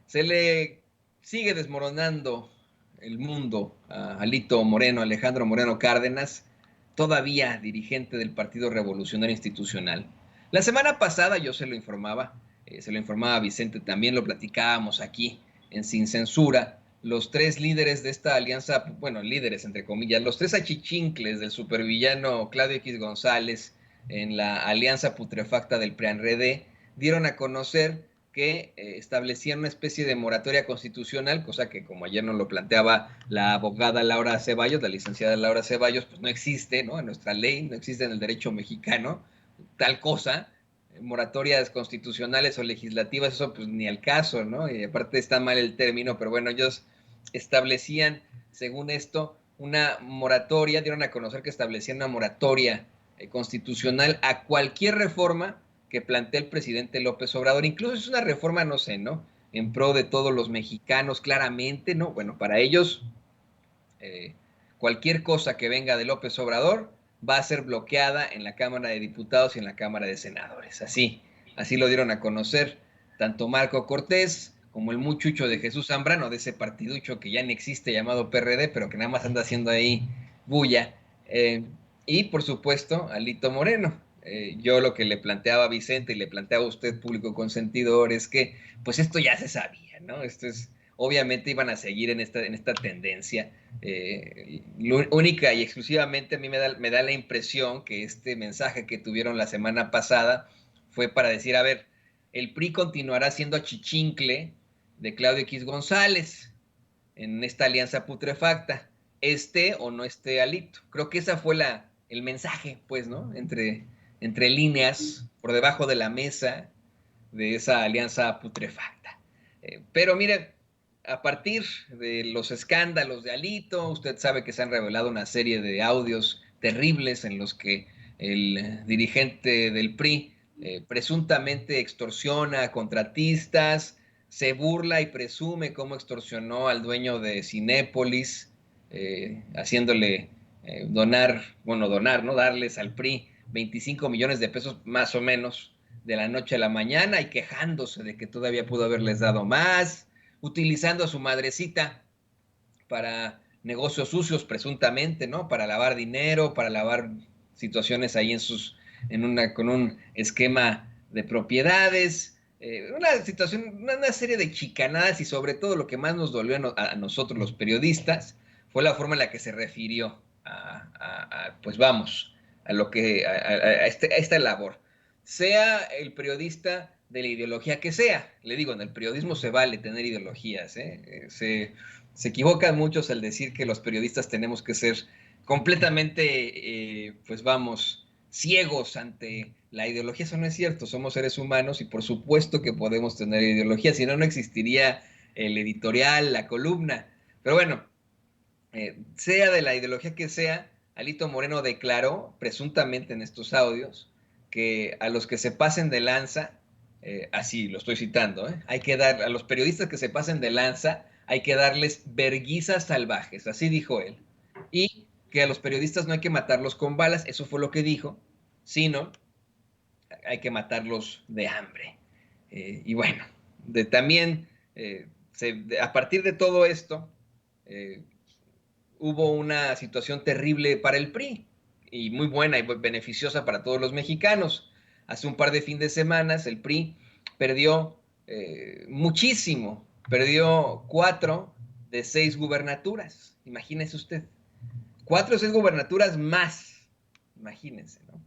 Se le sigue desmoronando el mundo a Alito Moreno, Alejandro Moreno Cárdenas, todavía dirigente del Partido Revolucionario Institucional. La semana pasada yo se lo informaba a Vicente, también lo platicábamos aquí en Sin Censura, los tres líderes de esta alianza, bueno, líderes entre comillas, los tres achichincles del supervillano Claudio X González en la alianza putrefacta del PRIAN-RD, dieron a conocer que establecían una especie de moratoria constitucional, cosa que, como ayer nos lo planteaba la abogada Laura Ceballos, la licenciada Laura Ceballos, pues no existe, ¿no? En nuestra ley, no existe en el derecho mexicano tal cosa, moratorias constitucionales o legislativas, eso pues ni al caso, ¿no? Y aparte está mal el término, pero bueno, ellos establecían, según esto, una moratoria, dieron a conocer que establecían una moratoria constitucional a cualquier reforma que plantea el presidente López Obrador. Incluso es una reforma, no sé, ¿no? En pro de todos los mexicanos, claramente, ¿no? Bueno, para ellos, eh, cualquier cosa que venga de López Obrador va a ser bloqueada en la Cámara de Diputados y en la Cámara de Senadores. Así lo dieron a conocer tanto Marco Cortés como el muchucho de Jesús Zambrano, de ese partiducho que ya no existe llamado PRD, pero que nada más anda haciendo ahí bulla. Y por supuesto, Alito Moreno. Yo lo que le planteaba a Vicente y le planteaba a usted, público consentidor, es que pues esto ya se sabía, ¿no? Esto es, obviamente iban a seguir en esta tendencia. Única y exclusivamente a mí me da la impresión que este mensaje que tuvieron la semana pasada fue para decir, a ver, el PRI continuará siendo achichincle de Claudio X González en esta alianza putrefacta, esté o no esté Alito. Creo que esa fue el mensaje, pues, ¿no? Entre líneas, por debajo de la mesa de esa alianza putrefacta. Pero mire, a partir de los escándalos de Alito, usted sabe que se han revelado una serie de audios terribles en los que el dirigente del PRI presuntamente extorsiona a contratistas, se burla y presume cómo extorsionó al dueño de Cinépolis, haciéndole donar, ¿no? Darles al PRI 25 millones de pesos más o menos de la noche a la mañana y quejándose de que todavía pudo haberles dado más, utilizando a su madrecita para negocios sucios presuntamente, ¿no? Para lavar dinero, para lavar situaciones ahí con un esquema de propiedades, una situación, una serie de chicanadas y sobre todo lo que más nos dolió a nosotros los periodistas fue la forma en la que se refirió pues vamos, a lo que, a esta labor. Sea el periodista de la ideología que sea, le digo, en el periodismo se vale tener ideologías, se equivocan muchos al decir que los periodistas tenemos que ser completamente, pues vamos, ciegos ante la ideología. Eso no es cierto, somos seres humanos y por supuesto que podemos tener ideología, si no, no existiría el editorial, la columna. Pero bueno, sea de la ideología que sea, Alito Moreno declaró, presuntamente en estos audios, que a los que se pasen de lanza, así lo estoy citando, hay que dar, a los periodistas que se pasen de lanza, hay que darles verguizas salvajes, así dijo él. Y que a los periodistas no hay que matarlos con balas, eso fue lo que dijo, sino hay que matarlos de hambre. Y bueno, también a partir de todo esto, eh, hubo una situación terrible para el PRI y muy buena y beneficiosa para todos los mexicanos. Hace un par de fines de semana el PRI perdió muchísimo, perdió 4 de 6 gubernaturas, imagínese usted, 4 de 6 gubernaturas más, imagínense, ¿no?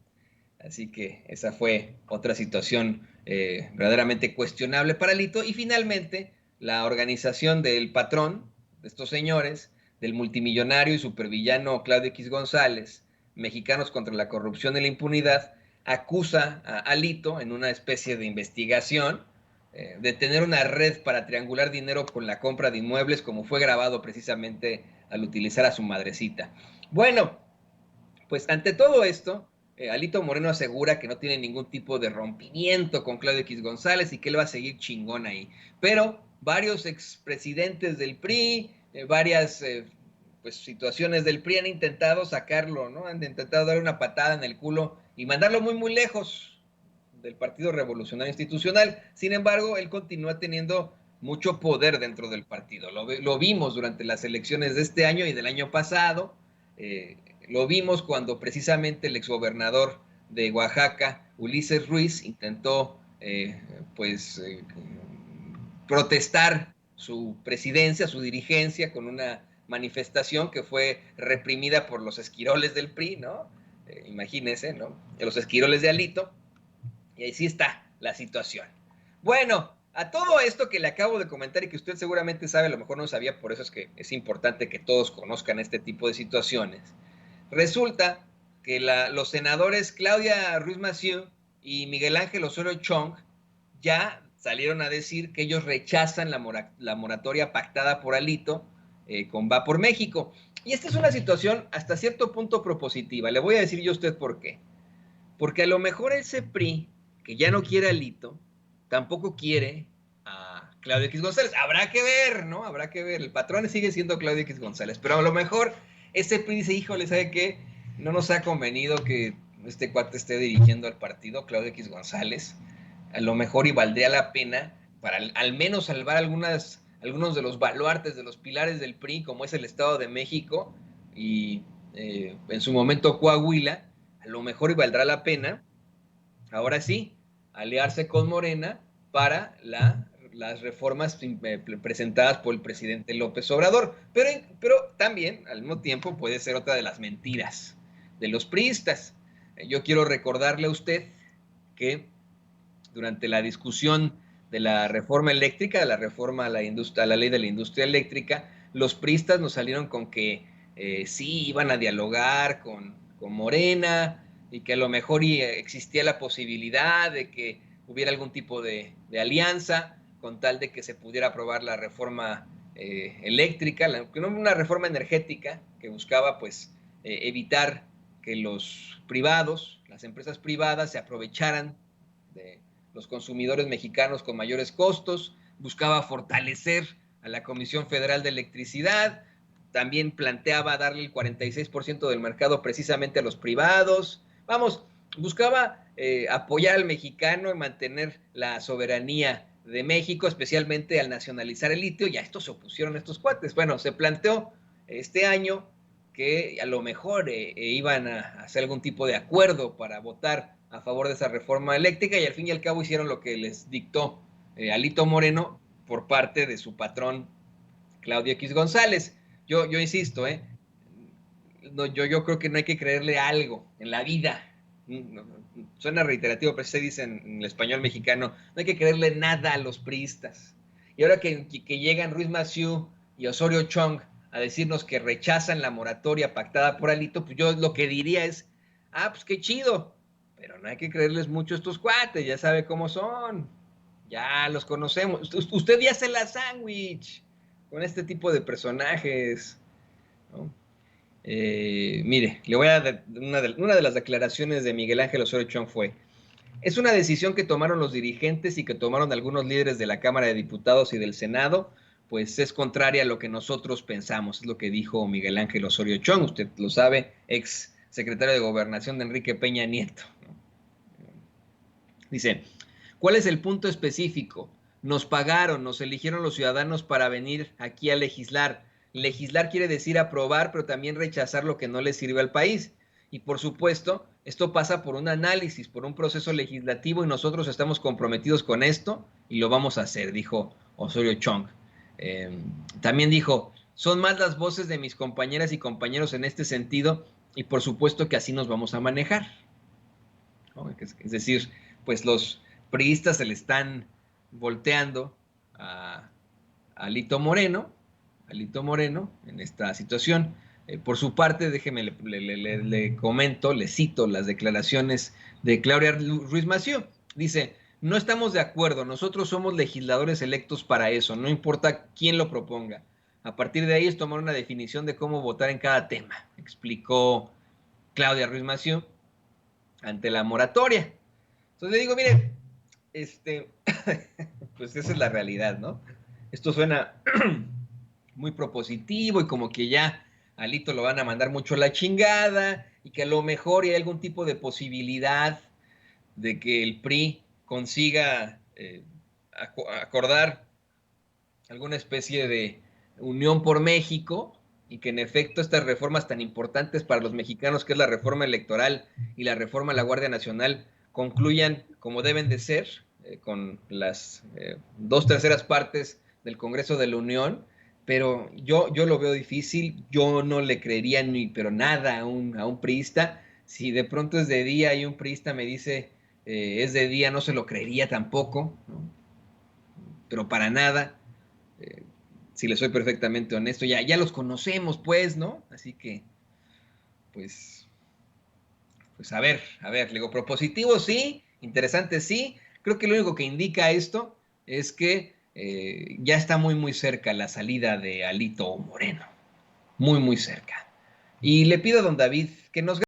Así que esa fue otra situación verdaderamente cuestionable para Lito. Y finalmente, la organización del patrón de estos señores, del multimillonario y supervillano Claudio X González, Mexicanos contra la Corrupción y la Impunidad, acusa a Lito en una especie de investigación de tener una red para triangular dinero con la compra de inmuebles, como fue grabado precisamente al utilizar a su madrecita. Bueno, pues ante todo esto, Alito Moreno asegura que no tiene ningún tipo de rompimiento con Claudio X González y que él va a seguir chingón ahí. Pero varios expresidentes del PRI, varias pues, situaciones del PRI han intentado sacarlo, ¿no? Han intentado dar una patada en el culo y mandarlo muy, muy lejos del Partido Revolucionario Institucional. Sin embargo, él continúa teniendo mucho poder dentro del partido. Lo vimos durante las elecciones de este año y del año pasado. Lo vimos cuando precisamente el exgobernador de Oaxaca, Ulises Ruiz, intentó protestar su presidencia, su dirigencia, con una manifestación que fue reprimida por los esquiroles del PRI, ¿no? Imagínense, ¿no? Los esquiroles de Alito. Y ahí sí está la situación. Bueno, a todo esto que le acabo de comentar y que usted seguramente sabe, a lo mejor no sabía, por eso es que es importante que todos conozcan este tipo de situaciones. Resulta que los senadores Claudia Ruiz Massieu y Miguel Ángel Osorio Chong ya salieron a decir que ellos rechazan la moratoria pactada por Alito con Va por México. Y esta es una situación hasta cierto punto propositiva. Le voy a decir yo a usted por qué. Porque a lo mejor ese PRI, que ya no quiere a Alito, tampoco quiere a Claudio X González. Habrá que ver, ¿no? Habrá que ver. El patrón sigue siendo Claudio X González. Pero a lo mejor ese PRI dice, híjole, ¿sabe qué? No nos ha convenido que este cuate esté dirigiendo al partido, Claudio X González. A lo mejor y valdría la pena para al menos salvar algunos de los baluartes, de los pilares del PRI, como es el Estado de México y en su momento Coahuila. A lo mejor y valdrá la pena, ahora sí, aliarse con Morena para las reformas presentadas por el presidente López Obrador. Pero también, al mismo tiempo, puede ser otra de las mentiras de los priistas. Yo quiero recordarle a usted que durante la discusión de la reforma eléctrica, de la reforma a la ley de la industria eléctrica, los priistas nos salieron con que sí iban a dialogar con Morena y que a lo mejor existía la posibilidad de que hubiera algún tipo de alianza con tal de que se pudiera aprobar la reforma eléctrica, una reforma energética que buscaba pues evitar que los privados, las empresas privadas se aprovecharan de los consumidores mexicanos con mayores costos, buscaba fortalecer a la Comisión Federal de Electricidad, también planteaba darle el 46% del mercado precisamente a los privados. Vamos, buscaba apoyar al mexicano y mantener la soberanía de México, especialmente al nacionalizar el litio, y a esto se opusieron estos cuates. Bueno, se planteó este año que a lo mejor iban a hacer algún tipo de acuerdo para votar a favor de esa reforma eléctrica y al fin y al cabo hicieron lo que les dictó Alito Moreno por parte de su patrón Claudio X González. Yo insisto, no, yo creo que no hay que creerle algo en la vida. No, suena reiterativo, pero se dice en el español mexicano, no hay que creerle nada a los priistas. Y ahora que llegan Ruiz Massieu y Osorio Chong a decirnos que rechazan la moratoria pactada por Alito, pues yo lo que diría es, pues qué chido, pero no hay que creerles mucho a estos cuates, ya sabe cómo son, ya los conocemos. Usted ya hace la sándwich con este tipo de personajes, ¿no? Mire, le voy a dar una de las declaraciones de Miguel Ángel Osorio Chong fue: es una decisión que tomaron los dirigentes y que tomaron algunos líderes de la Cámara de Diputados y del Senado, pues es contraria a lo que nosotros pensamos, es lo que dijo Miguel Ángel Osorio Chong, usted lo sabe, ex secretario de Gobernación de Enrique Peña Nieto. Dice, ¿cuál es el punto específico? Nos pagaron, nos eligieron los ciudadanos para venir aquí a legislar. Legislar quiere decir aprobar, pero también rechazar lo que no le sirve al país. Y por supuesto, esto pasa por un análisis, por un proceso legislativo y nosotros estamos comprometidos con esto y lo vamos a hacer, dijo Osorio Chong. También dijo, son más las voces de mis compañeras y compañeros en este sentido y por supuesto que así nos vamos a manejar, ¿no? Es decir, pues los priistas se le están volteando a Alito Moreno en esta situación. Por su parte, déjeme, le comento, le cito las declaraciones de Claudia Ruiz Massieu. Dice, no estamos de acuerdo, nosotros somos legisladores electos para eso, no importa quién lo proponga. A partir de ahí es tomar una definición de cómo votar en cada tema, explicó Claudia Ruiz Massieu ante la moratoria. Entonces le digo, mire, pues esa es la realidad, ¿no? Esto suena muy propositivo y como que ya a Alito lo van a mandar mucho a la chingada y que a lo mejor hay algún tipo de posibilidad de que el PRI consiga acordar alguna especie de unión por México y que en efecto estas reformas tan importantes para los mexicanos, que es la reforma electoral y la reforma a la Guardia Nacional, concluyan como deben de ser, con las 2/3 del Congreso de la Unión, pero yo lo veo difícil, yo no le creería ni pero nada a un priista. Si de pronto es de día y un priista me dice es de día, no se lo creería tampoco, ¿no? Pero para nada. Eh, si le soy perfectamente honesto, ya los conocemos, pues, ¿no? Así que, pues, a ver, le digo, propositivo sí, interesante sí. Creo que lo único que indica esto es que ya está muy, muy cerca la salida de Alito Moreno. Muy, muy cerca. Y le pido a don David que nos